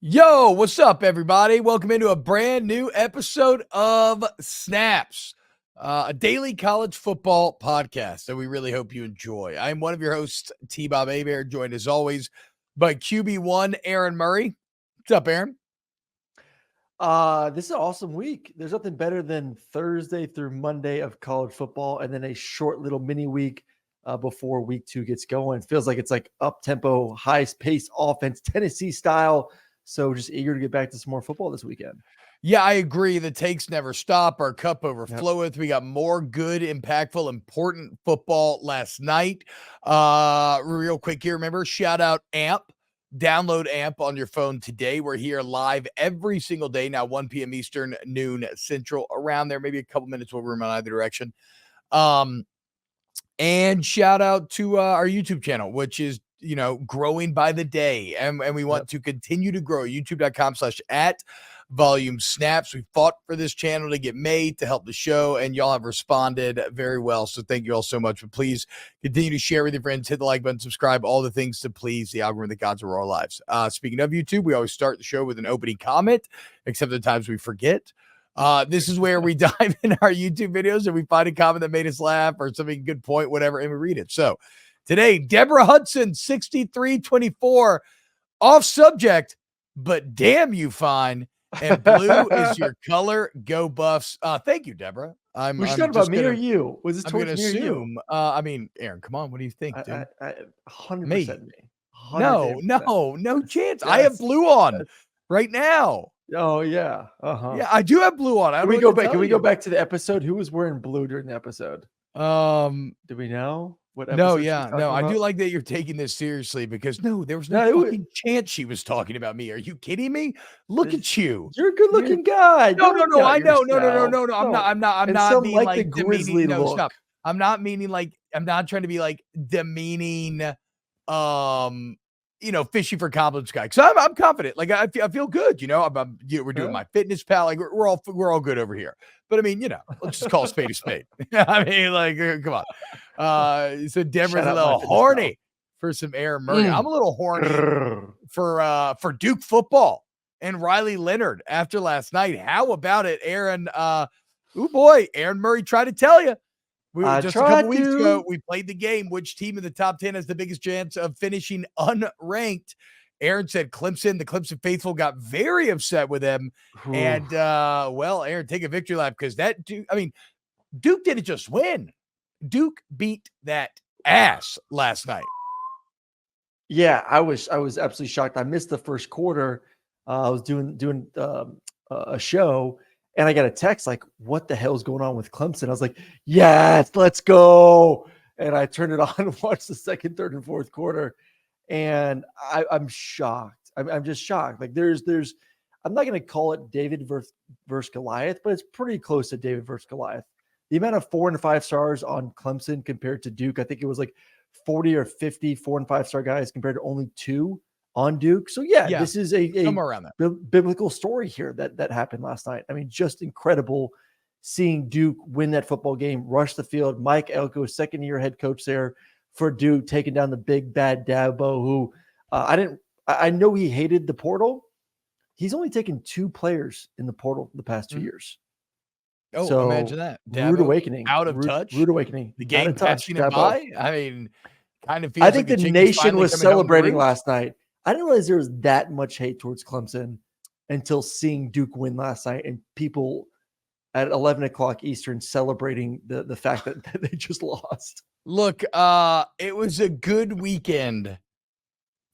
Yo, what's up, everybody? Welcome into a brand new episode of Snaps, a daily college football podcast that we really hope you enjoy. I'm one of your hosts, T-Bob Hebert, joined as always by QB1 Aaron Murray. What's up, Aaron? This is an awesome week. There's nothing better than Thursday through Monday of college football and then a short little mini week before week 2 gets going. It feels like it's like up-tempo, high-paced offense, Tennessee style. So just eager to get back to some more football this weekend. Yeah, I agree. The takes never stop. Our cup overfloweth. Yep. We got more good, impactful, important football last night. Real quick here, remember, shout out AMP. Download AMP on your phone today. We're here live every single day now, 1 p.m. Eastern, noon Central, around there, maybe a couple minutes wiggle room in either direction. And shout out to our YouTube channel, which is, growing by the day. And we want to continue to grow. YouTube.com/@VolumeSnaps. We fought for this channel to get made to help the show, and y'all have responded very well. So thank you all so much. But please continue to share with your friends, hit the like button, subscribe, all the things to please the algorithm that guides our lives. Speaking of YouTube, we always start the show with an opening comment, except the times we forget. This is where we dive in our YouTube videos and we find a comment that made us laugh or something good point, whatever, and we read it. So today, Deborah Hudson, 6324, off subject, but damn you fine. And blue is your color. Go Buffs. Thank you, Deborah. Was she talking about me or you? Was this towards me or you? Aaron, come on. What do you think, dude? 100% me. 100%. No chance. Yes. I have blue on right now. Oh yeah. Yeah, I do have blue on. Can we go back? Can we go back to the episode? Who was wearing blue during the episode? Do we know? No, I do like that you're taking this seriously because there was no fucking chance she was talking about me. Are you kidding me? Look at you. You're a good-looking guy. No. I know. No. I'm not meaning like the grizzly look. Stop. I'm not meaning like I'm not trying to be like demeaning. Fishy for compliments guy. Because I'm confident. Like I feel good. We're doing my fitness pal. Like we're all good over here. But I mean, let's just call a spade a spade. I mean, like, come on. So Deborah's a little horny for some Aaron Murray. I'm a little horny for Duke football and Riley Leonard after last night. How about it, Aaron? Aaron Murray tried to tell you. Just a couple weeks ago, we played the game. Which team in the top 10 has the biggest chance of finishing unranked? Aaron said Clemson. The Clemson faithful got very upset with him. And, Aaron, take a victory lap because Duke didn't just win. Duke beat that ass last night. Yeah, I was absolutely shocked. I missed the first quarter. I was doing a show. And I got a text like, what the hell is going on with Clemson? I was like, yes, let's go. And I turned it on and watched the second, third, and fourth quarter. And I'm shocked. I'm just shocked. Like there's I'm not going to call it David versus Goliath, but it's pretty close to David versus Goliath. The amount of 4 and 5 stars on Clemson compared to Duke, I think it was like 40 or 50 4 and 5 star guys compared to only 2 on Duke. So yeah, this is a somewhere around that biblical story here that happened last night. I mean, just incredible seeing Duke win that football game, rush the field. Mike Elko, second-year head coach there for Duke, taking down the big bad Dabo, who I know he hated the portal. He's only taken 2 players in the portal the past 2 years. Oh, so imagine that. Dabo, rude awakening. Out of touch. Rude awakening. The game passing him by. I mean, kind of feels I think like the nation was celebrating last night. I didn't realize there was that much hate towards Clemson until seeing Duke win last night and people at 11 o'clock Eastern celebrating the fact that they just lost. Look, it was a good weekend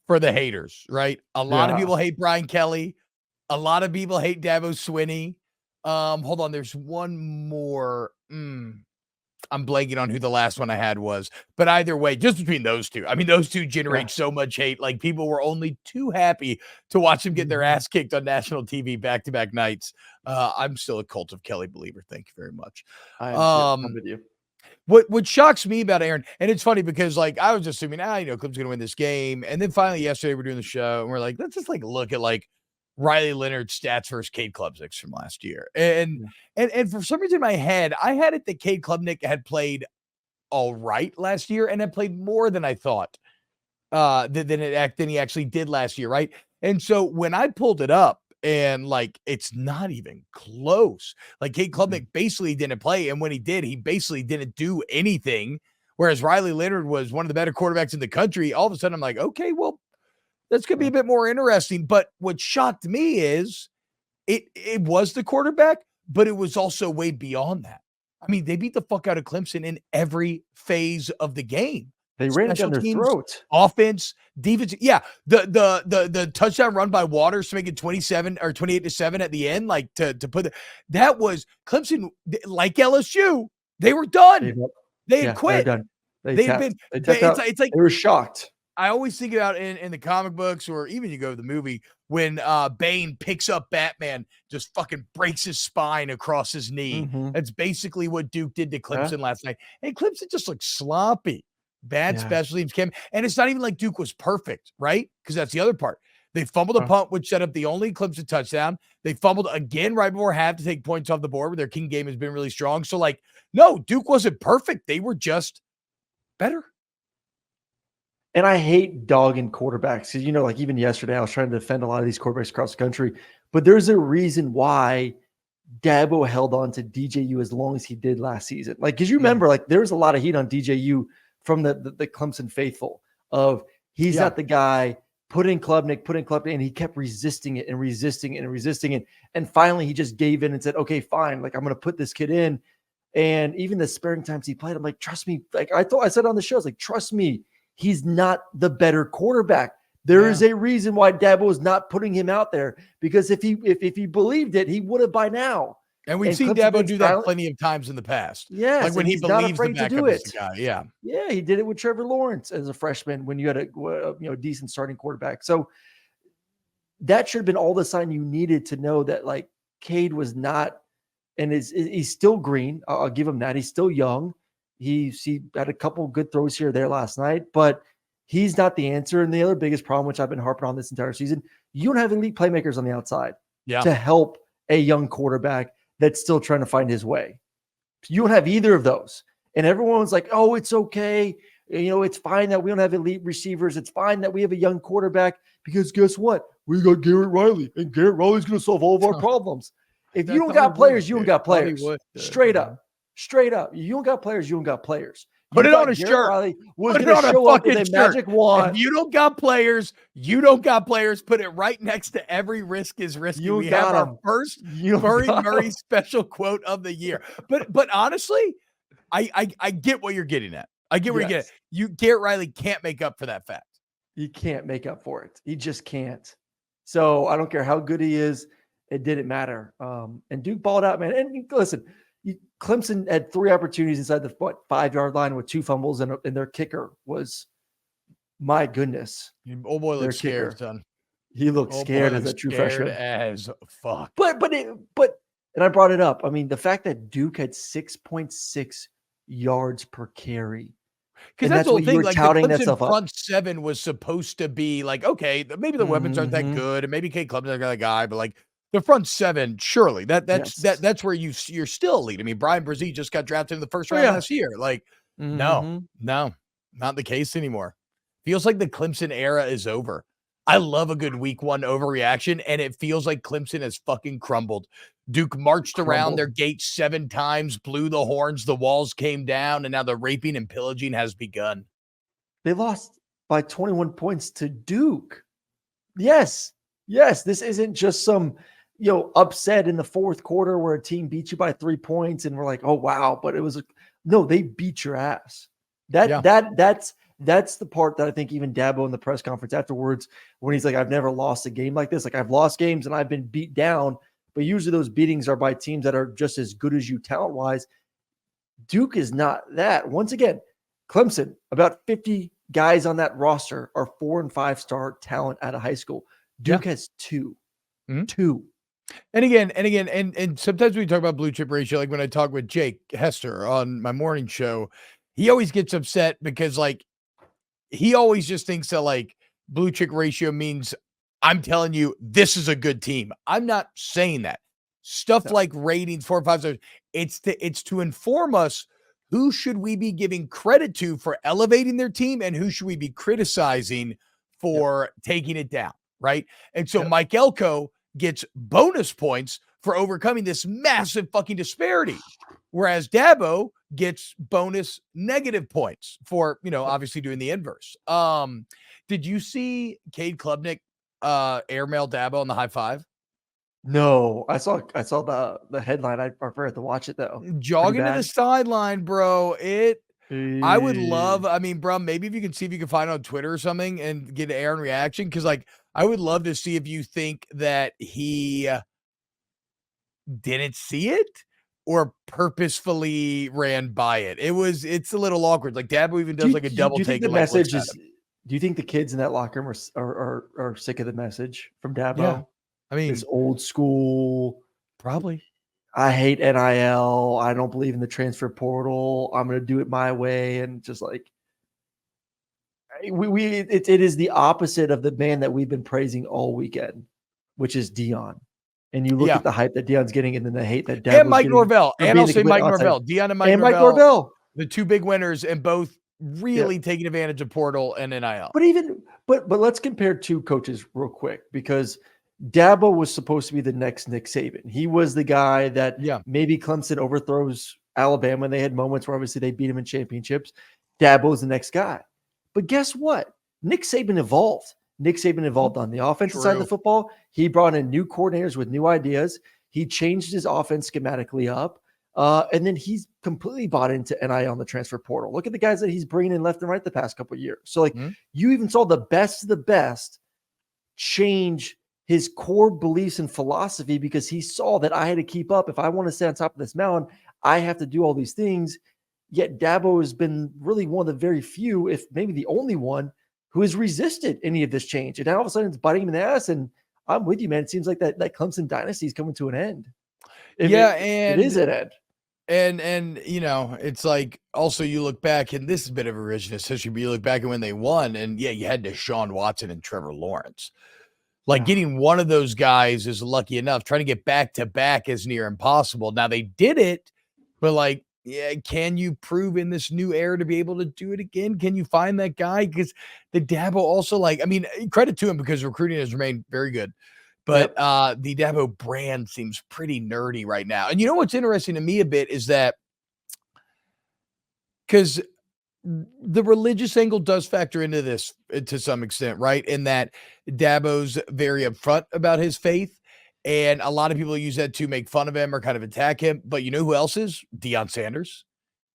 for the haters, right? A lot of people hate Brian Kelly. A lot of people hate Dabo Swinney. Hold on, there's one more. I'm blanking on who the last one I had was, but either way, just between those two, I mean, those two generate so much hate. Like people were only too happy to watch them get their ass kicked on national TV back-to-back nights. I'm still a Cult of Kelly believer. Thank you very much. I'm with you. What shocks me about Aaron, and it's funny because like I was assuming, Clemson's gonna win this game, and then finally yesterday we're doing the show and we're like, let's just like look at like Riley Leonard's stats versus Cade Klubnik from last year. And for some reason in my head, I had it that Cade Klubnik had played all right last year and had played more than I thought than he actually did last year, right? And so when I pulled it up and like, it's not even close. Like Cade Klubnik basically didn't play. And when he did, he basically didn't do anything. Whereas Riley Leonard was one of the better quarterbacks in the country. All of a sudden I'm like, okay, well, that's going to be a bit more interesting. But what shocked me is it was the quarterback, but it was also way beyond that. I mean, they beat the fuck out of Clemson in every phase of the game. They ran it down their throat. Offense, defense. Yeah. The touchdown run by Waters to make it 27 or 28-7 at the end, like to put that was Clemson, like LSU. They were done. They had quit. Done. It's like they were shocked. I always think about in the comic books, or even you go to the movie, when Bane picks up Batman, just fucking breaks his spine across his knee. That's basically what Duke did to Clemson last night. And Clemson just looked sloppy. Bad special teams came. And it's not even like Duke was perfect, right? Because that's the other part. They fumbled a punt, which set up the only Clemson touchdown. They fumbled again right before half to take points off the board, where their king game has been really strong. So, like, no, Duke wasn't perfect. They were just better. And I hate dogging quarterbacks because, like even yesterday, I was trying to defend a lot of these quarterbacks across the country. But there's a reason why Dabo held on to DJU as long as he did last season. Like, because you remember, like, there was a lot of heat on DJU from the Clemson faithful of he's not the guy, put in Klubnik, and he kept resisting it and resisting it and resisting it. And finally, he just gave in and said, okay, fine. Like, I'm going to put this kid in. And even the sparing times he played, I'm like, trust me. Like, I said on the show, I was like, trust me. He's not the better quarterback. There is a reason why Dabo is not putting him out there, because if he believed it, he would have by now. And we've seen Dabo do that plenty of times in the past. Yes, like when he believes the backup is the guy. Yeah, yeah, he did it with Trevor Lawrence as a freshman when you had a decent starting quarterback. So that should have been all the sign you needed to know that like Cade was not, and he's still green. I'll give him that. He's still young. He had a couple good throws here or there last night, but he's not the answer. And the other biggest problem, which I've been harping on this entire season, you don't have elite playmakers on the outside to help a young quarterback that's still trying to find his way. You don't have either of those. And everyone's like, oh, it's okay. It's fine that we don't have elite receivers. It's fine that we have a young quarterback, because guess what? We got Garrett Riley, and Garrett Riley's going to solve all of our problems. If you don't got players, you don't got players. Straight up. You don't got players. You don't got players. Put it on a shirt. Riley was going to show up with a magic wand. If you don't got players, you don't got players. Put it right next to every risk is risky. We have our first Murray special quote of the year. But honestly, I get what you're getting at. I get where you're getting at. Garrett Riley can't make up for that fact. He can't make up for it. He just can't. So I don't care how good he is. It didn't matter. And Duke balled out, man. And listen, Clemson had 3 opportunities inside the 5-yard line with 2 fumbles, and their kicker was, my goodness. Old boy looked scared, son. He looked scared as a true freshman. As fuck. But and I brought it up. I mean, the fact that Duke had 6.6 yards per carry. Because that's the whole thing. Like the Clemson front 7 was supposed to be like, okay, maybe the weapons aren't that good, and maybe Cade Clemson's that guy, but like the front 7, surely that's where you're still elite. I mean, Brian Brzee just got drafted in the first round last year. Like, no, not the case anymore. Feels like the Clemson era is over. I love a good week 1 overreaction, and it feels like Clemson has fucking crumbled. Duke marched around their gates 7 times, blew the horns, the walls came down, and now the raping and pillaging has begun. They lost by 21 points to Duke. Yes, this isn't just some upset in the 4th quarter where a team beat you by 3 points and we're like, oh wow, but it was no, they beat your ass. That's the part that I think even Dabo in the press conference afterwards, when he's like, I've never lost a game like this. Like, I've lost games and I've been beat down, but usually those beatings are by teams that are just as good as you talent wise. Duke is not that. Once again, Clemson, about 50 guys on that roster are 4- and 5-star talent out of high school. Duke has 2. 2. And again, and sometimes we talk about blue chip ratio. Like when I talk with Jake Hester on my morning show, he always gets upset because like he always just thinks that like blue chip ratio means I'm telling you this is a good team. I'm not saying that. Stuff like ratings 4 or 5 stars. It's to inform us who should we be giving credit to for elevating their team and who should we be criticizing for taking it down. right? And so Mike Elko gets bonus points for overcoming this massive fucking disparity, whereas Dabo gets bonus negative points for, obviously doing the inverse. Did you see Cade Klubnik airmail Dabo on the high five? No, I saw the headline. I prefer to watch it though. Jogging to the sideline, bro. I would love, bro, maybe if you can see if you can find it on Twitter or something and get an Aaron reaction. Cause like, I would love to see if you think that he didn't see it or purposefully ran by it. It's a little awkward. Like Dabo even does like a double take. The message is, do you think the kids in that locker room are sick of the message from Dabo? Yeah. I mean, this old school, probably. I hate NIL. I don't believe in the transfer portal. I'm going to do it my way. And just like, it is the opposite of the man that we've been praising all weekend, which is Dion. And you look at the hype that Dion's getting and then the hate that Dabo's and Mike Norvell. And I'll say Mike Norvell. Dion and Mike Norvell. The two big winners and both really taking advantage of portal and NIL. But let's compare two coaches real quick, because Dabo was supposed to be the next Nick Saban. He was the guy that maybe Clemson overthrows Alabama, and they had moments where obviously they beat him in championships. Dabo's the next guy. But guess what? Nick Saban evolved. Nick Saban evolved on the offensive side of the football. He brought in new coordinators with new ideas. He changed his offense schematically up. And then he's completely bought into NIL on the transfer portal. Look at the guys that he's bringing in left and right the past couple of years. So like you even saw the best of the best change his core beliefs and philosophy, because he saw that I had to keep up. If I want to stay on top of this mountain, I have to do all these things. Yet Dabo has been really one of the very few, if maybe the only one, who has resisted any of this change. And now all of a sudden it's biting him in the ass. And I'm with you, man. It seems like that Clemson dynasty is coming to an end. And it is an end. And it's like, also you look back, and this is a bit of a revisionist history, but you look back at when they won, and you had Deshaun Watson and Trevor Lawrence. Like getting one of those guys is lucky enough. Trying to get back to back is near impossible. Now they did it, but like, can you prove in this new era to be able to do it again? Can you find that guy? Because the Dabo also, credit to him, because recruiting has remained very good. But the Dabo brand seems pretty nerdy right now. And you know what's interesting to me a bit is that, because the religious angle does factor into this to some extent, right? In that Dabo's very upfront about his faith. And a lot of people use that to make fun of him or kind of attack him. But you know who else is? Deion Sanders.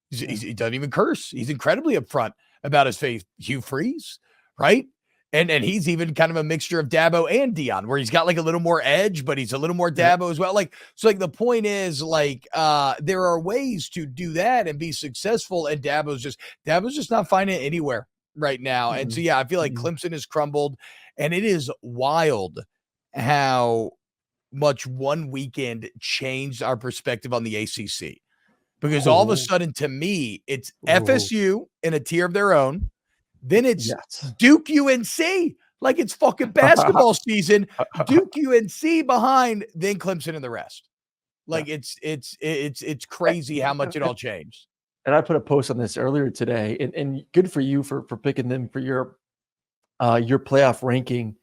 He doesn't even curse. He's incredibly upfront about his faith. Hugh Freeze, right? And he's even kind of a mixture of Dabo and Deion, where he's got like a little more edge, but he's a little more Dabo as well. So the point is, there are ways to do that and be successful. And Dabo's just not finding it anywhere right now. And so, I feel like Clemson has crumbled, and it is wild how much one weekend changed our perspective on the ACC, because all of a sudden, to me, it's FSU in a tier of their own. Then it's Duke UNC, like it's fucking basketball season. Duke UNC behind, then Clemson and the rest. Like it's crazy how much it all changed. And I put a post on this earlier today, and good for you for picking them for your playoff ranking.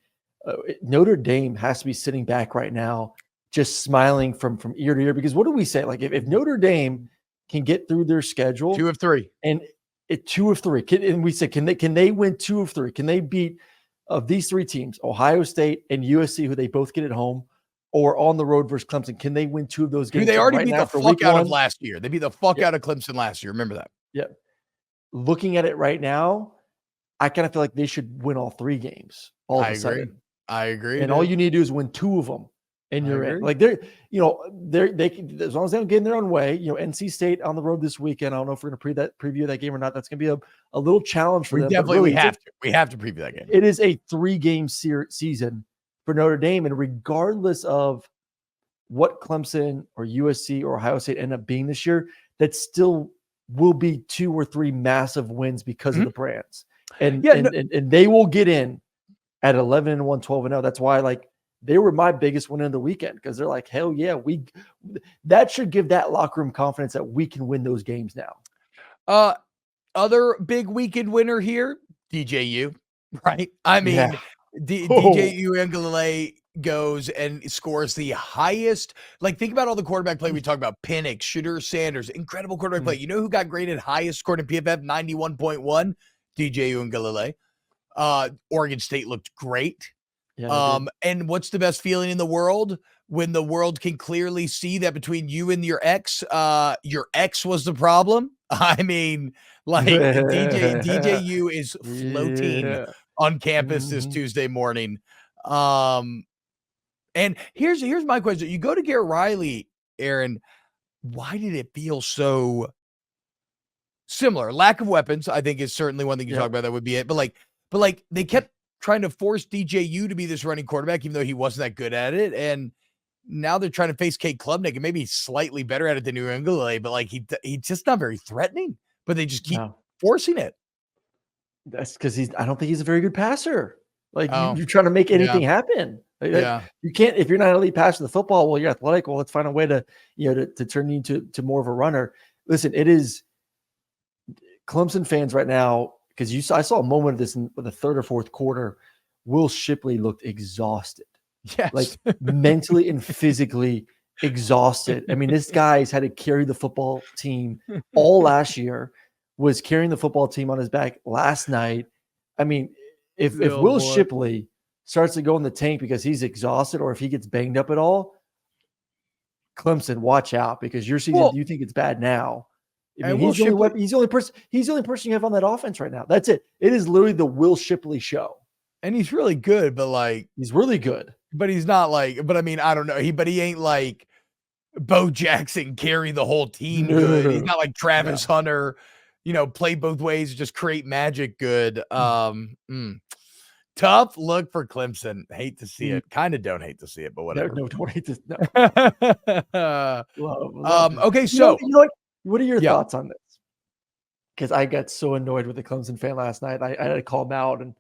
Notre Dame has to be sitting back right now, just smiling from ear to ear, because what do we say? Like if Notre Dame can get through their schedule, 2 of 3, and 2 of 3, and we said, can they win 2 of 3? Can they beat of these 3 teams, Ohio State and USC, who they both get at home, or on the road versus Clemson? Can they win 2 of those games? Who they already beat the fuck out of last year. They beat the fuck out of Clemson last year. Remember that? Yeah. Looking at it right now, I kind of feel like they should win all 3 games. I agree. And all you need to do is win 2 of them, and you're in. Like they can, as long as they don't get in their own way. NC State on the road this weekend. I don't know if we're going to preview that game or not. That's going to be a little challenge for them. We have to preview that game. It is a 3-game season for Notre Dame, and regardless of what Clemson or USC or Ohio State end up being this year, that still will be 2 or 3 massive wins because of the brands, and they will get in at 11-1, 12-0. That's why they were my biggest win of the weekend, because they're like, hell yeah, that should give that locker room confidence that we can win those games now. Other big weekend winner here, DJU, right? I mean, DJ Uiagalelei goes and scores the highest. Like, think about all the quarterback play we talk about. Penix, Shedeur Sanders, incredible quarterback play. You know who got graded highest scored in PFF, 91.1? DJ Uiagalelei. Oregon State looked great. Yeah, and what's the best feeling in the world? When the world can clearly see that between you and your ex was the problem. I mean, like DJU is floating on campus this Tuesday morning. And here's my question. You go to Garrett Riley, Aaron, why did it feel so similar? Lack of weapons, I think, is certainly one thing you talk about. That would be it. But like they kept trying to force DJU to be this running quarterback, even though he wasn't that good at it. And now they're trying to face Cade Klubnik, and maybe he's slightly better at it than Uiagalelei, but like he's just not very threatening. But they just keep forcing it. That's because I don't think he's a very good passer. Like you're trying to make anything happen. Like, you can't, if you're not an elite passer of the football, well, you're athletic. Well, let's find a way to, to turn you into more of a runner. Listen, it is Clemson fans right now, because I saw a moment of this in the third or fourth quarter. Will Shipley looked exhausted. Yes. Like mentally and physically exhausted. I mean, this guy's had to carry the football team all last year, was carrying the football team on his back last night. I mean, if Will Shipley starts to go in the tank because he's exhausted, or if he gets banged up at all, Clemson, watch out, because your season, you think it's bad now. I mean, he's the only person you have on that offense right now. That's it. It is literally the Will Shipley show. And he's really good, but like he's really good. But he's not like, but I mean, I don't know. He ain't like Bo Jackson carry the whole team good. He's not like Travis Hunter, play both ways, just create magic good. Tough look for Clemson. Hate to see it. Kind of don't hate to see it, but whatever. No, don't hate this. No. Love okay, so what are your thoughts on this? Because I got so annoyed with the Clemson fan last night. I had to call them out, and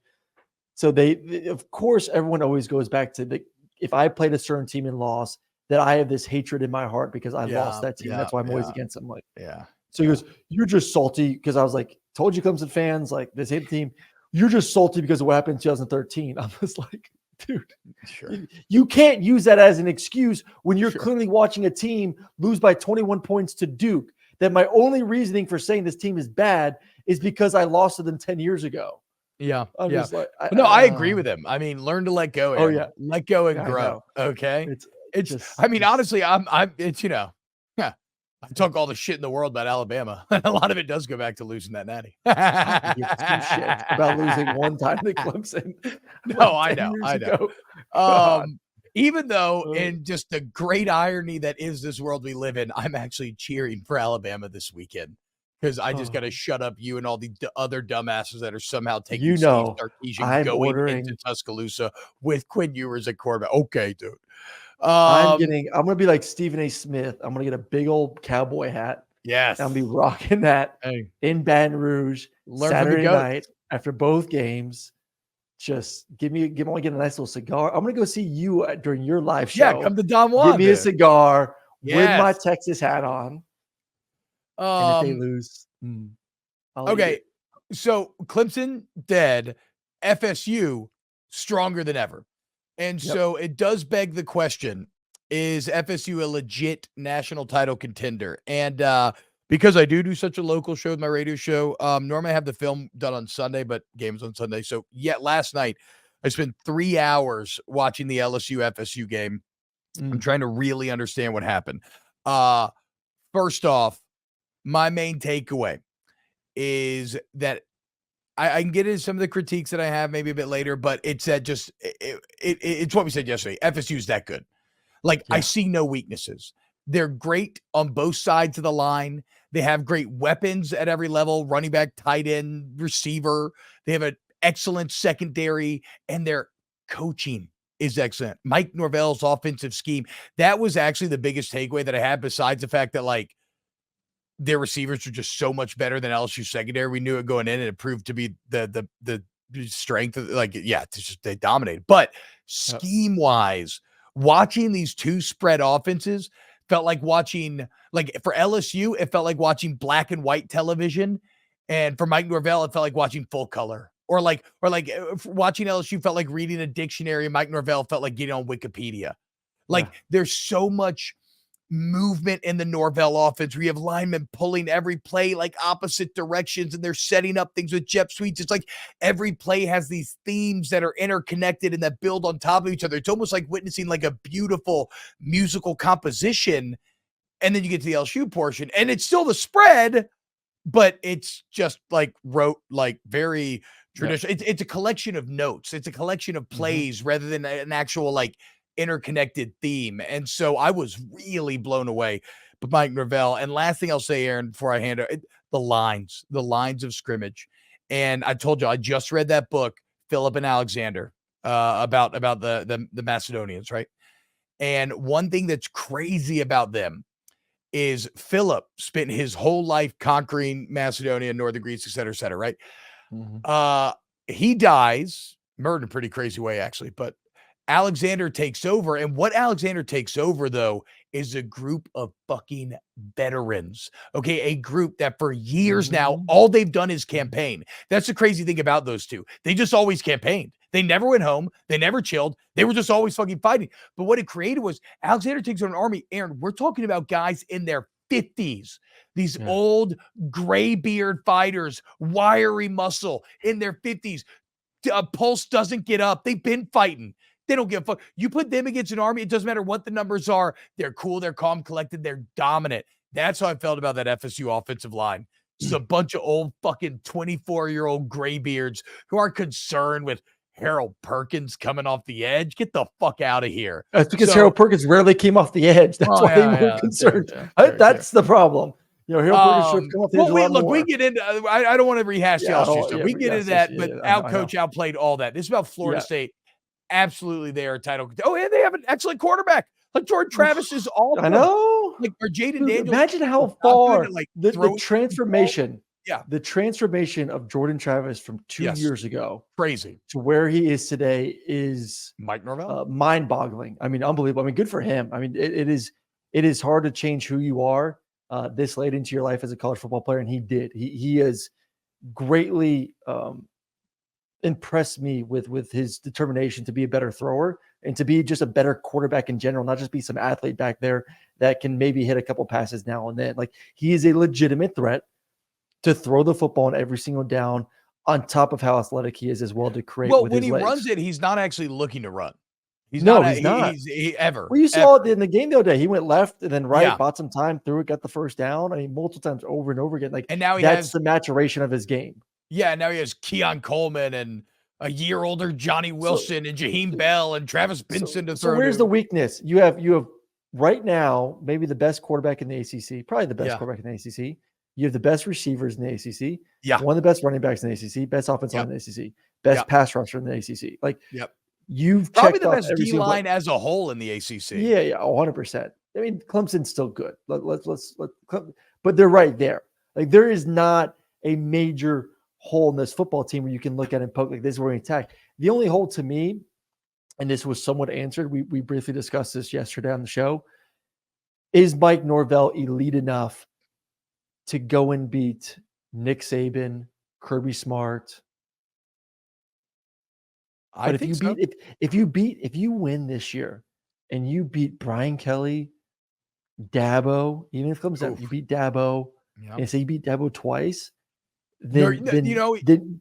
so they, of course, everyone always goes back to if I played a certain team and lost, that I have this hatred in my heart because I lost that team. That's why I'm always against them. Like, So he goes, "You're just salty," because I was like, "Told you, Clemson fans, like this hate the team. You're just salty because of what happened in 2013." I'm just like, dude, you can't use that as an excuse when you're clearly watching a team lose by 21 points to Duke. That my only reasoning for saying this team is bad is because I lost to them 10 years ago. Yeah. I'm just like, I agree with him. I mean, learn to let go. Aaron. Let go and grow. Okay. It's just, I mean, honestly, it's, I talk all the shit in the world about Alabama. A lot of it does go back to losing that natty. Shit about losing one time to Clemson. No, I know. Even though, in just the great irony that is this world we live in, I'm actually cheering for Alabama this weekend. Because I just got to shut up you and all the other dumbasses that are somehow taking Steve Sarkisian going into Tuscaloosa with Quinn Ewers at quarterback. Okay, dude. I'm going to be like Stephen A. Smith. I'm going to get a big old cowboy hat. Yes. I'll be rocking that in Baton Rouge Saturday night after both games. Just get a nice little cigar. I'm going to go see you during your live show. Yeah, come to Don Juan. Give me a cigar with my Texas hat on. And if they lose, okay. So Clemson dead, FSU stronger than ever. And so it does beg the question, is FSU a legit national title contender? And because I do such a local show with my radio show, normally I have the film done on Sunday, but games on Sunday. So last night I spent 3 hours watching the LSU FSU game. I'm trying to really understand what happened. First off, my main takeaway is that I can get into some of the critiques that I have maybe a bit later, but it's that it's what we said yesterday. FSU is that good. I see no weaknesses. They're great on both sides of the line. They have great weapons at every level, running back, tight end, receiver. They have an excellent secondary, and their coaching is excellent. Mike Norvell's offensive scheme, that was actually the biggest takeaway that I had, besides the fact that their receivers are just so much better than LSU secondary. We knew it going in, and it proved to be the strength of they dominated. But scheme wise, watching these two spread offenses felt like watching, for LSU, it felt like watching black and white television. And for Mike Norvell, it felt like watching full color. Or watching LSU felt like reading a dictionary, and Mike Norvell felt like getting on Wikipedia. Like there's so much movement in the Norvell offense where you have linemen pulling every play like opposite directions, and they're setting up things with jet sweeps. It's like every play has these themes that are interconnected and that build on top of each other. It's almost like witnessing like a beautiful musical composition. And then you get to the LSU portion, and it's still the spread, but it's just like wrote like very traditional. It's a collection of notes. It's a collection of plays rather than an actual like interconnected theme. And so I was really blown away by Mike Norvell. And last thing I'll say, Aaron, before I hand it, the lines of scrimmage. And I told you, I just read that book, Philip and Alexander, about the Macedonians, right? And one thing that's crazy about them is Philip spent his whole life conquering Macedonia, northern Greece, et cetera, right? He dies, murdered in a pretty crazy way, actually, but Alexander takes over. And what Alexander takes over, though, is a group of fucking veterans. Okay, a group that for years now, all they've done is campaign. That's the crazy thing about those two. They just always campaigned. They never went home. They never chilled. They were just always fucking fighting. But what it created was Alexander takes on an army. Aaron, we're talking about guys in their 50s. These old gray beard fighters, wiry muscle in their 50s. Pulse doesn't get up. They've been fighting. They don't give a fuck. You put them against an army, it doesn't matter what the numbers are. They're cool, they're calm, collected, they're dominant. That's how I felt about that FSU offensive line. It's a bunch of old fucking 24-year-old graybeards who are concerned with Harold Perkins coming off the edge. Get the fuck out of here. That's because Harold Perkins rarely came off the edge. That's why they were concerned. That's the problem. You know, Harold Perkins should have come off the edge a lot more. We get into, I don't want to rehash the LSU stuff. We get into that, but out-coach, outplayed all that. This is about Florida State. Absolutely, they are a title. Oh, and they have an excellent quarterback. Like Jordan Travis is awesome. I know. Like or Jaden Daniels. Imagine how far the transformation. The transformation of Jordan Travis from 2 years ago, crazy, to where he is today is Mike Norvell. Mind-boggling. I mean, unbelievable. I mean, good for him. I mean, it is hard to change who you are this late into your life as a college football player, and he did. He is greatly impressed me with his determination to be a better thrower and to be just a better quarterback in general, not just be some athlete back there that can maybe hit a couple passes now and then. Like, he is a legitimate threat to throw the football on every single down, on top of how athletic he is as well to create. Well, with when his he legs. runs it, he's not actually looking to run. He's not. Ever. Well, you saw it in the game the other day. He went left and then right, bought some time, threw it, got the first down. I mean, multiple times over and over again. Like, and now that's the maturation of his game. Yeah, now he has Keon Coleman and a year older Johnny Wilson and Jaheim Bell and Travis Benson to throw. So where's the weakness? You have right now maybe the best quarterback in the ACC, probably the best quarterback in the ACC. You have the best receivers in the ACC. Yeah, one of the best running backs in the ACC, best offensive line in the ACC, best pass rusher in the ACC. Like, you've probably checked the off best D line as a whole in the ACC. Yeah, 100%. I mean, Clemson's still good. But they're right there. Like, there is not a major hole in this football team where you can look at and poke like this is where we attack. The only hole to me, and this was somewhat answered, we briefly discussed this yesterday on the show, is Mike Norvell elite enough to go and beat Nick Saban, Kirby Smart? But if you win this year and you beat Brian Kelly, Dabo, even if it comes out, you beat Dabo, and say you beat Dabo twice, then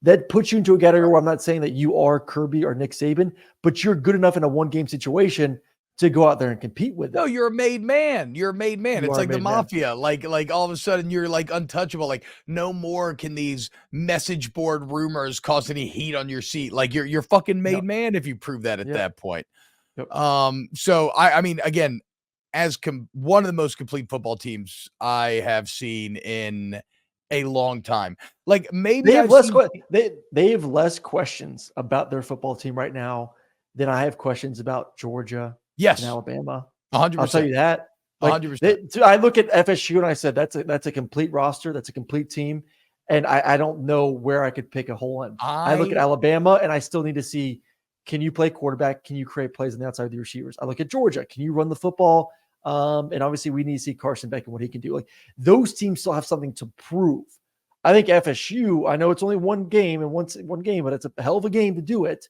that puts you into a category where I'm not saying that you are Kirby or Nick Saban, but you're good enough in a one-game situation to go out there and compete with them. No, you're a made man. You're a made man. It's like the mafia. Like all of a sudden you're like untouchable. Like, no more can these message board rumors cause any heat on your seat. Like, you're fucking made man if you prove that at that point. So I mean, again, as one of the most complete football teams I have seen in a long time. Like, maybe they have they have less questions about their football team right now than I have questions about Georgia. Yes, and Alabama. 100%. I'll tell you that. 100%. I look at FSU and I said that's a complete roster. That's a complete team, and I don't know where I could pick a hole in. I look at Alabama and I still need to see, can you play quarterback? Can you create plays on the outside of the receivers? I look at Georgia. Can you run the football? And obviously we need to see Carson Beck and what he can do. Like, those teams still have something to prove. I think FSU, I know it's only one game and one game, but it's a hell of a game to do it,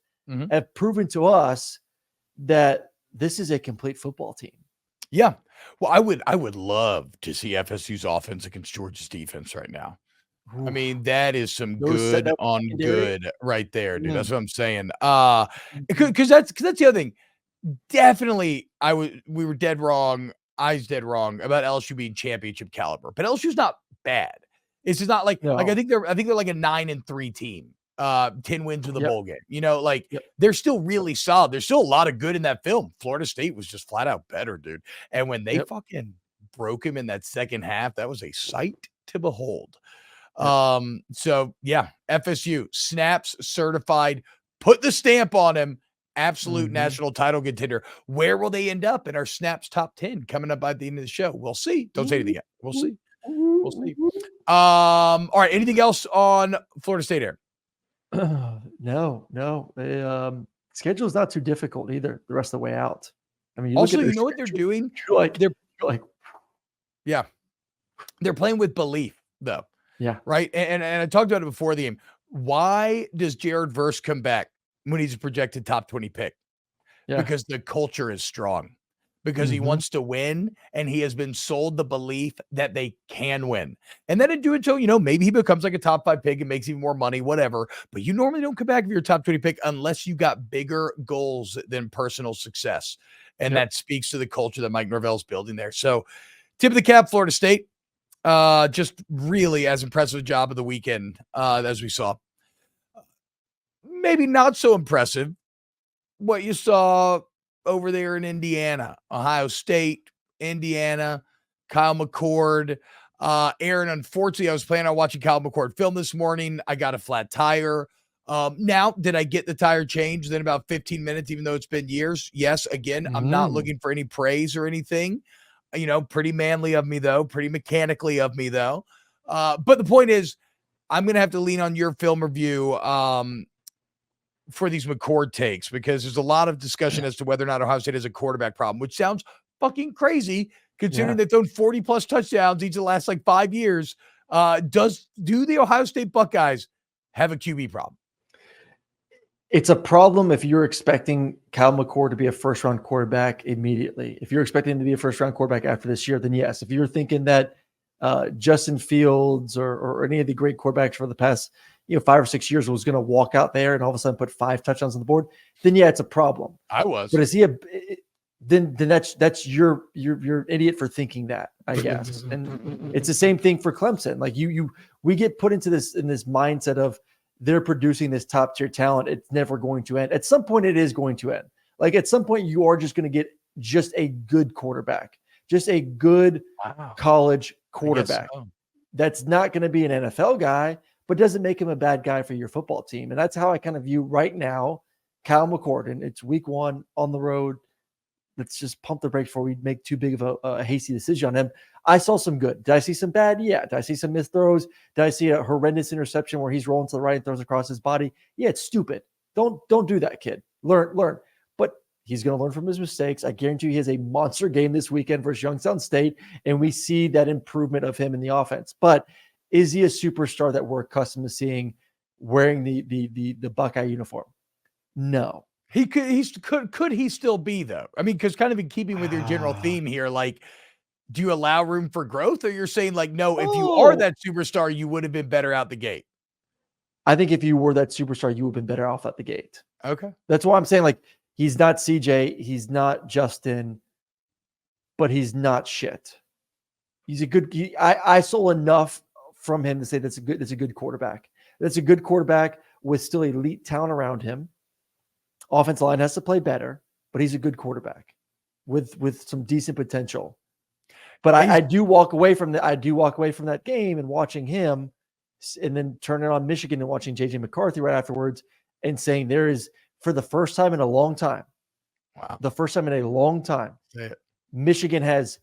have proven to us that this is a complete football team. Yeah. Well, I would love to see FSU's offense against Georgia's defense right now. Oof. I mean, that is some Those good that on secondary. good right there, dude. That's Mm. what I'm saying. Because that's the other thing. Definitely, we were dead wrong. I was dead wrong about LSU being championship caliber, but LSU's not bad. It's just not like No. I think they're like a 9-3 team. 10 wins in the Yep. bowl game. You know, like Yep. they're still really solid. There's still a lot of good in that film. Florida State was just flat out better, dude. And when they fucking broke him in that second half, that was a sight to behold. So yeah, FSU snaps certified, put the stamp on him. Absolute national title contender. Where will they end up in our snaps top 10 coming up by the end of the show? We'll see. Don't say anything yet. We'll see. We'll see. All right. Anything else on Florida State Air? No. Schedule is not too difficult either. The rest of the way out. I mean, also, you know what they're doing? Yeah, they're playing with belief though. Yeah. Right. And I talked about it before the game. Why does Jared Verse come back when he's a projected top 20 pick? Yeah. Because the culture is strong, because he wants to win, and he has been sold the belief that they can win. And then do it till, maybe he becomes like a top 5 pick and makes even more money, whatever. But you normally don't come back if you're a top 20 pick unless you got bigger goals than personal success. And that speaks to the culture that Mike Norvell's building there. So tip of the cap, Florida State. Just really as impressive a job of the weekend as we saw. Maybe not so impressive what you saw over there in Indiana, Ohio State, Indiana, Kyle McCord. Aaron, unfortunately, I was planning on watching Kyle McCord film this morning. I got a flat tire. Now, did I get the tire changed in about 15 minutes, even though it's been years? Yes. Again, I'm not looking for any praise or anything. Pretty manly of me, though. Pretty mechanically of me, though. But the point is, I'm going to have to lean on your film review for these McCord takes, because there's a lot of discussion as to whether or not Ohio State has a quarterback problem, which sounds fucking crazy considering they've thrown 40 plus touchdowns each of the last 5 years. Do the Ohio State Buckeyes have a QB problem? It's a problem if you're expecting Kyle McCord to be a first-round quarterback immediately. If you're expecting him to be a first-round quarterback after this year, then yes. If you're thinking that Justin Fields or any of the great quarterbacks for the past 5 or 6 years was going to walk out there and all of a sudden put 5 touchdowns on the board, then yeah, it's a problem. I was. But is he then that's you're an idiot for thinking that, I guess. And it's the same thing for Clemson. Like we get put into this mindset of they're producing this top tier talent. It's never going to end. At some point, it is going to end. Like at some point, you are just going to get just a good quarterback, just a good college quarterback. So. That's not going to be an NFL guy, but doesn't make him a bad guy for your football team. And that's how I kind of view right now Kyle McCord. And it's week 1 on the road. Let's just pump the brakes before we make too big of a hasty decision on him. I saw some good. Did I see some bad? Yeah. Did I see some missed throws? Did I see a horrendous interception where he's rolling to the right and throws across his body? Yeah, it's stupid. Don't do that, kid. Learn. But he's going to learn from his mistakes. I guarantee you he has a monster game this weekend versus Youngstown State, and we see that improvement of him in the offense. But is he a superstar that we're accustomed to seeing wearing the Buckeye uniform? No. Could he still be, though? I mean, because kind of in keeping with your general theme here, do you allow room for growth, or you're saying no, if you are that superstar, you would have been better out the gate? I think if you were that superstar, you would have been better off at the gate. Okay. That's why I'm saying he's not CJ, he's not Justin, but he's not shit. He's a good, I saw enough from him to say that's a good quarterback. That's a good quarterback with still elite talent around him. Offensive line has to play better, but he's a good quarterback with some decent potential. But I do walk away from that game and watching him, and then turning on Michigan and watching JJ McCarthy right afterwards and saying there is, for the first time in a long time, Michigan has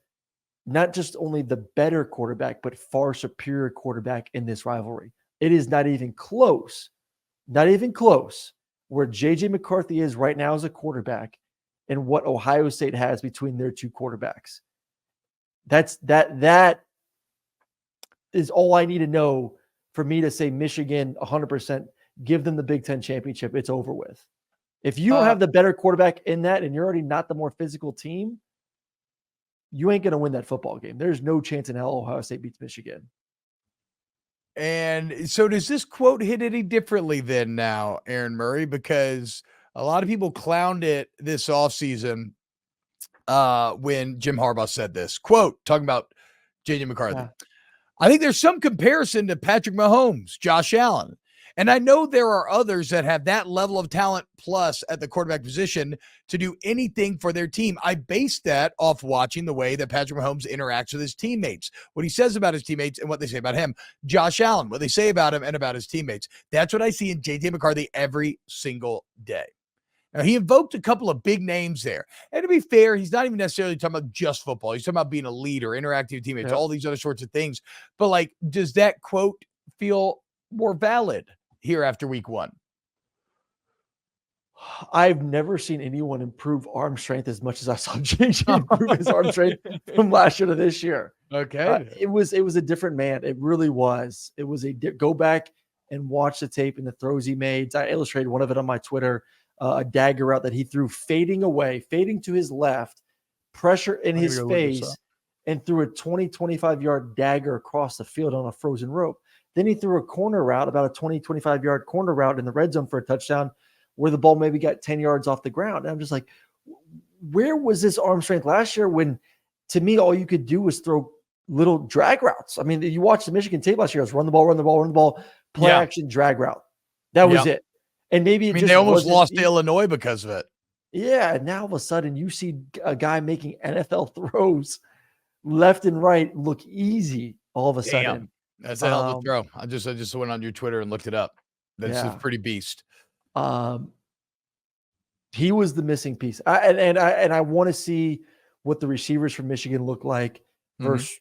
not just only the better quarterback, but far superior quarterback in this rivalry. It is not even close. Where JJ McCarthy is right now as a quarterback and what Ohio State has between their two quarterbacks. That is all I need to know for me to say Michigan 100%, give them the Big Ten championship. It's over with. If you don't have the better quarterback in that and you're already not the more physical team, you ain't going to win that football game. There's no chance in hell Ohio State beats Michigan. And so does this quote hit any differently then now, Aaron Murray? Because a lot of people clowned it this offseason when Jim Harbaugh said this. Quote, talking about J.J. McCarthy. Yeah. I think there's some comparison to Patrick Mahomes, Josh Allen. And I know there are others that have that level of talent plus at the quarterback position to do anything for their team. I based that off watching the way that Patrick Mahomes interacts with his teammates, what he says about his teammates and what they say about him. Josh Allen, what they say about him and about his teammates. That's what I see in J.J. McCarthy every single day. Now, he invoked a couple of big names there. And to be fair, he's not even necessarily talking about just football. He's talking about being a leader, interacting with teammates, all these other sorts of things. But, like, does that quote feel more valid here after week one? I've never seen anyone improve arm strength as much as I saw JJ improve his arm strength from last year to this year. Okay. It was a different man. It really was. It was go back and watch the tape and the throws he made. I illustrated one of it on my Twitter, a dagger route that he threw fading to his left, pressure in his face, and threw a 20-25 yard dagger across the field on a frozen rope. Then he threw a corner route, about a 20-25 yard corner route in the red zone for a touchdown where the ball maybe got 10 yards off the ground. And I'm just like, where was this arm strength last year when, to me, all you could do was throw little drag routes? I mean, you watch the Michigan tape last year, it was run the ball, play action, drag route. That was it. And maybe they almost lost to Illinois because of it. Yeah. And now all of a sudden you see a guy making NFL throws left and right look easy all of a sudden. That's a hell of a throw. I just went on your Twitter and looked it up. That's a pretty beast. He was the missing piece. I want to see what the receivers from Michigan look like versus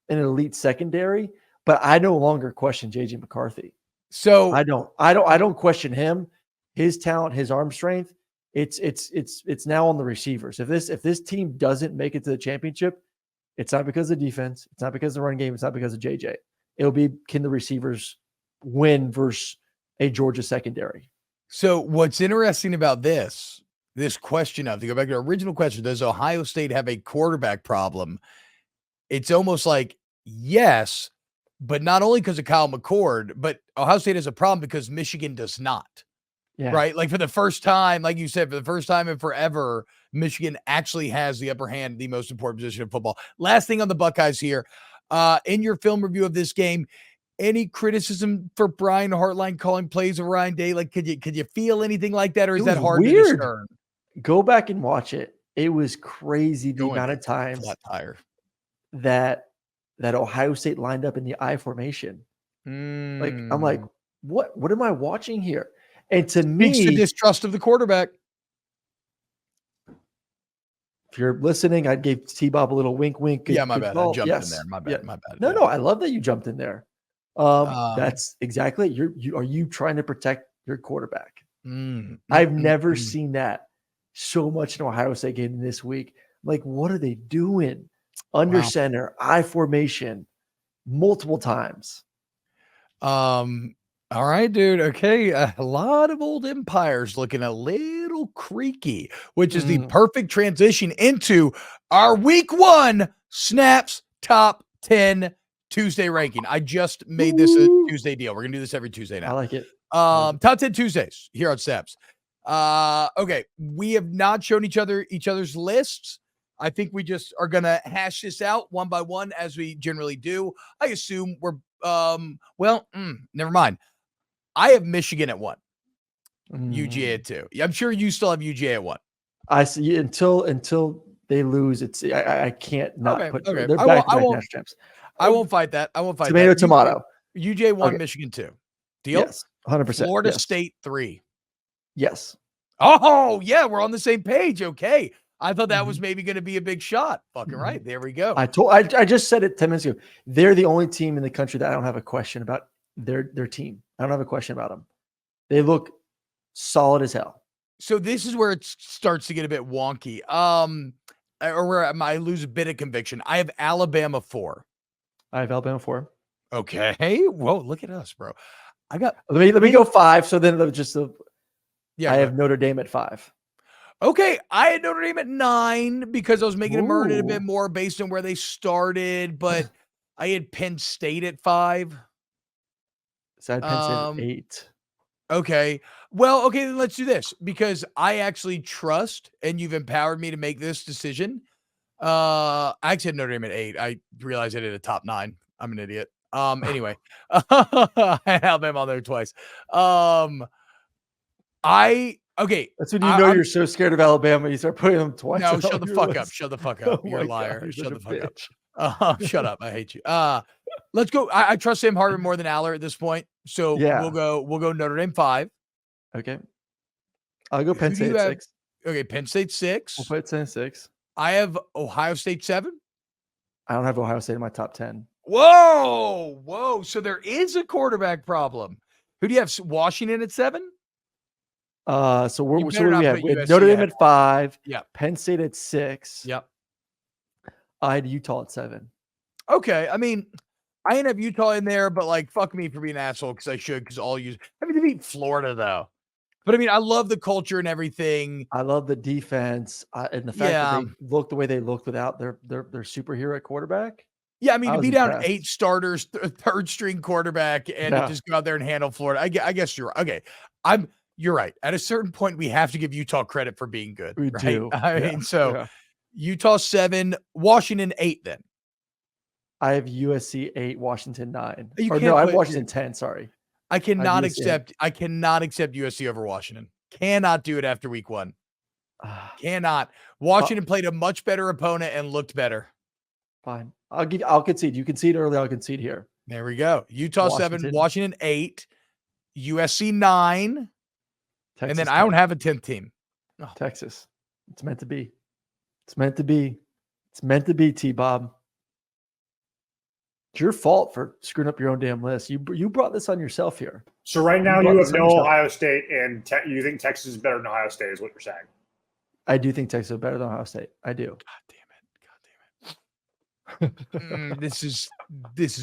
an elite secondary, but I no longer question JJ McCarthy. So I don't question him, his talent, his arm strength. It's now on the receivers. If this team doesn't make it to the championship, it's not because of defense, it's not because of the run game, it's not because of JJ. It'll be, can the receivers win versus a Georgia secondary? So what's interesting about this question to go back to the original question, does Ohio State have a quarterback problem? It's almost like, yes, but not only because of Kyle McCord, but Ohio State has a problem because Michigan does not. Yeah. Right? Like for the first time, like you said, for the first time in forever, Michigan actually has the upper hand, the most important position of football. Last thing on the Buckeyes here, in your film review of this game, any criticism for Brian Hartline calling plays of Ryan Day? Like, could you feel anything like that, or is that hard to discern? Go back and watch it. It was crazy the amount of times that Ohio State lined up in the I formation. Like, I'm like, what am I watching here? And to me, speaks to distrust of the quarterback. If you're listening, I gave T-Bob a little wink. Yeah, my bad. I jumped in there. My bad. No, I love that you jumped in there. That's exactly are you trying to protect your quarterback? I've never seen that so much in Ohio State game this week. Like, what are they doing? Under center, I formation, multiple times. All right, dude. Okay. A lot of old empires looking a little creaky, which is the perfect transition into our week one Snaps Top 10 Tuesday ranking. I just made this a Tuesday deal. We're going to do this every Tuesday now. I like it. Top 10 Tuesdays here on Snaps. Okay. We have not shown each other's lists. I think we just are going to hash this out one by one as we generally do. I assume we're, never mind. I have Michigan at 1, UGA at 2. I'm sure you still have UGA at 1. I see until they lose. It's I can't not put. Okay. They're back to national champs. I won't fight that. Tomato. UGA 1, Michigan 2. Deal? Yes, 100%. Florida State 3. Yes. Oh yeah, we're on the same page. Okay. I thought that was maybe going to be a big shot. Fucking right. There we go. I just said it 10 minutes ago. They're the only team in the country that I don't have a question about their team. I don't have a question about them. They look solid as hell. So this is where it starts to get a bit wonky. Or where I lose a bit of conviction. I have Alabama 4. I have Alabama 4. Okay. Whoa, look at us, bro. I got Let me go 5. So then just yeah. I have Notre Dame at 5. Okay, I had Notre Dame at 9 because I was making them earn it a bit Ooh. more based on where they started, but I had Penn State at 5. So I had Penn State at 8. Okay. Well, okay, then let's do this because I actually trust and you've empowered me to make this decision. I actually had Notre Dame at 8. I realized I did a top 9. I'm an idiot. Anyway, I had Alabama on there twice. Okay. That's when you know you're so scared of Alabama, you start putting them twice. No, shut the fuck up. Shut the fuck up. Oh You're a my liar. God, Shut the fuck bitch. up. Shut up. I hate you. Let's go. I trust Sam Hartman more than Aller at this point. So Yeah. we'll go Notre Dame 5. Okay. I'll go Penn State at 6. Okay, Penn State 6. We'll put Penn at 6. I have Ohio State 7. I don't have Ohio State in my top 10. Whoa. So there is a quarterback problem. Who do you have? Washington at 7? So what do we have? USC Notre Dame at 5. Yeah. Penn State at 6. Yep. I had Utah at 7. Okay. I mean, I didn't have Utah in there, but like, fuck me for being an asshole because I should, because all use. I mean, they beat Florida though. But I mean, I love the culture and everything. I love the defense and the fact that they look the way they looked without their superhero at quarterback. Yeah, I mean, to be down 8 starters, third string quarterback, and to just go out there and handle Florida. I guess you're okay. You're right. At a certain point, we have to give Utah credit for being good. We do. I mean, Utah 7, Washington 8. Then I have USC 8, Washington 9. I have Washington 10. Sorry. I cannot accept USC over Washington. Cannot do it after week 1. Cannot. Washington played a much better opponent and looked better. Fine. I'll concede. You concede early. I'll concede here. There we go. Utah 7, Washington 8, USC 9. Texas and then 10. I don't have a 10th team. Oh. Texas. It's meant to be. It's meant to be. It's meant to be, T-Bob. It's your fault for screwing up your own damn list. You brought this on yourself here. So right now you have no Ohio State, and you think Texas is better than Ohio State is what you're saying. I do think Texas is better than Ohio State. I do. God damn it. This is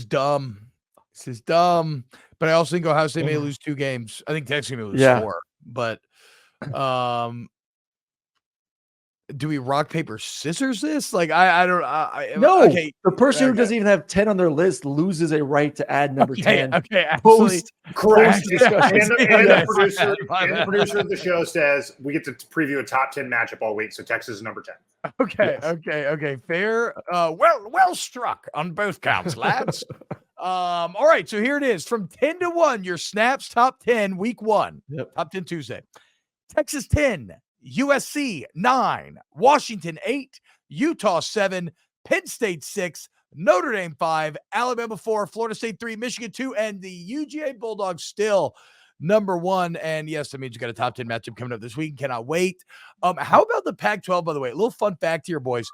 dumb. This is dumb. But I also think Ohio State may lose 2 games. I think Texas may lose 4. But do we rock, paper, scissors this? Like, I don't no. Okay. The person who doesn't even have 10 on their list loses a right to add number 10. Okay, absolutely. Correct. And the producer of the show says we get to preview a top 10 matchup all week. So Texas is number 10. Okay. Fair. Well struck on both counts, lads. All right. So here it is from 10 to 1. Your snaps top 10 week 1. Yep. Top 10 Tuesday. Texas 10, USC 9, Washington 8, Utah 7, Penn State 6, Notre Dame 5, Alabama 4, Florida State 3, Michigan 2, and the UGA Bulldogs still number 1. And yes, that means you got a top 10 matchup coming up this week. Cannot wait. How about the Pac-12, by the way? A little fun fact here, boys.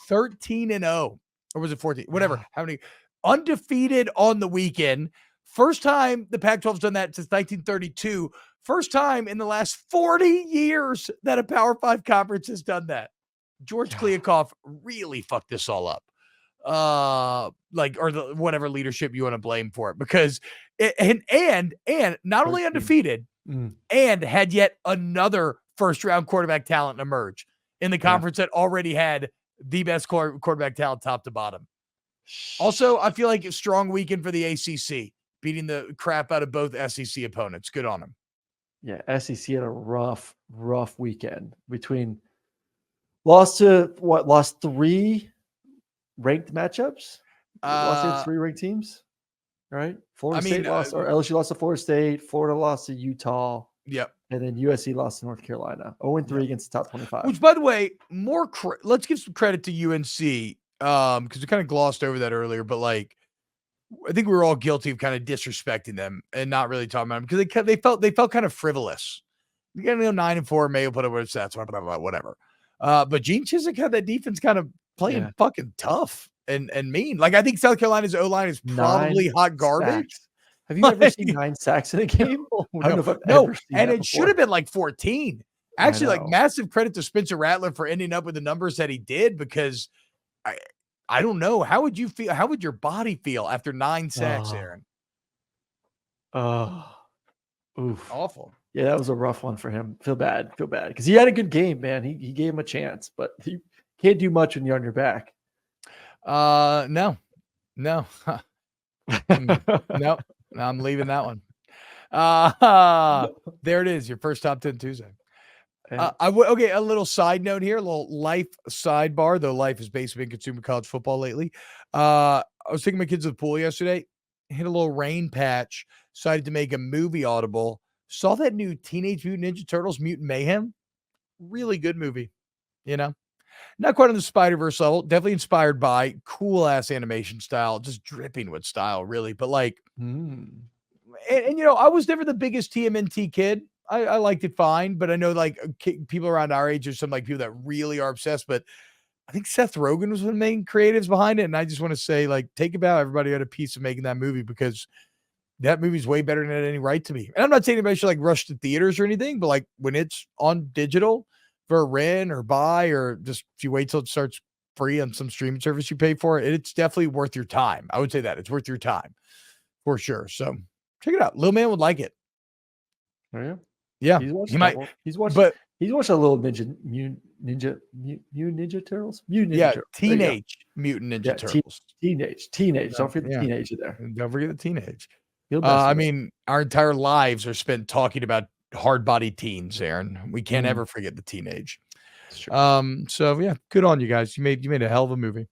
13-0. Or was it 14? Whatever. How many? Undefeated on the weekend. First time the Pac-12's done that since 1932. First time in the last 40 years that a Power 5 conference has done that. George Kliavkoff really fucked this all up. Or whatever leadership you want to blame for it, because and not only undefeated and had yet another first round quarterback talent emerge in the conference that already had the best quarterback talent top to bottom. Also, I feel like a strong weekend for the ACC, beating the crap out of both SEC opponents. Good on them. Yeah, SEC had a rough weekend between lost 3 ranked matchups. Lost 3 ranked teams, right? State lost, or LSU lost to Florida State. Florida lost to Utah. Yep. And then USC lost to North Carolina. 0-3 against the top 25. Which, by the way, let's give some credit to UNC because we kind of glossed over that earlier, but like, I think we were all guilty of kind of disrespecting them and not really talking about them because they felt kind of frivolous. You got 9-4, Mayo put over stats, whatever. But Gene Chizik had that defense kind of playing fucking tough and mean. Like, I think South Carolina's O-line is probably hot garbage. Sacks. Have you ever seen 9 sacks in a game? No, and it should have been like 14. Actually, like, massive credit to Spencer Rattler for ending up with the numbers that he did, because I don't know. How would you feel? How would your body feel after 9 sacks, Aaron? Oof. Awful. Yeah, that was a rough one for him. Feel bad because he had a good game, man. He gave him a chance, but he can't do much when you're on your back. No. No, I'm leaving that one. There it is. Your first top 10 Tuesday. Okay, a little side note here, a little life sidebar, though life has basically been consuming college football lately. I was taking my kids to the pool yesterday, hit a little rain patch, decided to make a movie audible. Saw that new Teenage Mutant Ninja Turtles Mutant Mayhem. Really good movie, you know? Not quite on the Spider-Verse level, definitely inspired by cool ass animation style, just dripping with style, really. But like, and you know, I was never the biggest TMNT kid. I liked it fine, but I know like people around our age, there's some like people that really are obsessed. But I think Seth Rogen was one of the main creatives behind it. And I just want to say, like, take a bow, everybody had a piece of making that movie, because that movie's way better than it had any right to be. And I'm not saying anybody should like rush to theaters or anything, but like when it's on digital for a rent or buy, or just if you wait till it starts free on some streaming service you pay for, it's definitely worth your time. I would say that it's worth your time for sure. So check it out. Lil Man would like it. Oh, yeah. Yeah, he might. He's watched a little Ninja Turtles. Teenage Mutant Ninja Turtles. Teenage. Don't forget the teenage there. Don't forget the teenage. I mean, our entire lives are spent talking about hard-bodied teens, Aaron. We can't ever forget the teenage. So yeah, good on you guys. You made a hell of a movie.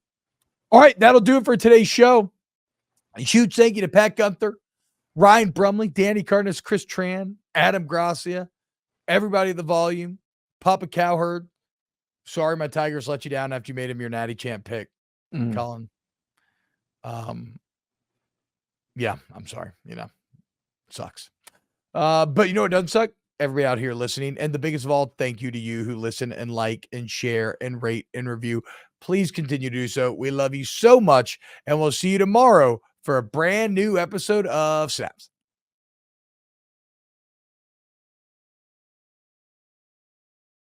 All right, that'll do it for today's show. A huge thank you to Pat Gunther, Ryan Brumley, Danny Cardenas, Chris Tran, Adam Gracia, everybody at the Volume, Papa Cowherd. Sorry my Tigers let you down after you made him your Natty Champ pick, Colin. Yeah, I'm sorry. You know, sucks. But you know what doesn't suck? Everybody out here listening. And the biggest of all, thank you to you who listen and like and share and rate and review. Please continue to do so. We love you so much. And we'll see you tomorrow for a brand new episode of Snaps.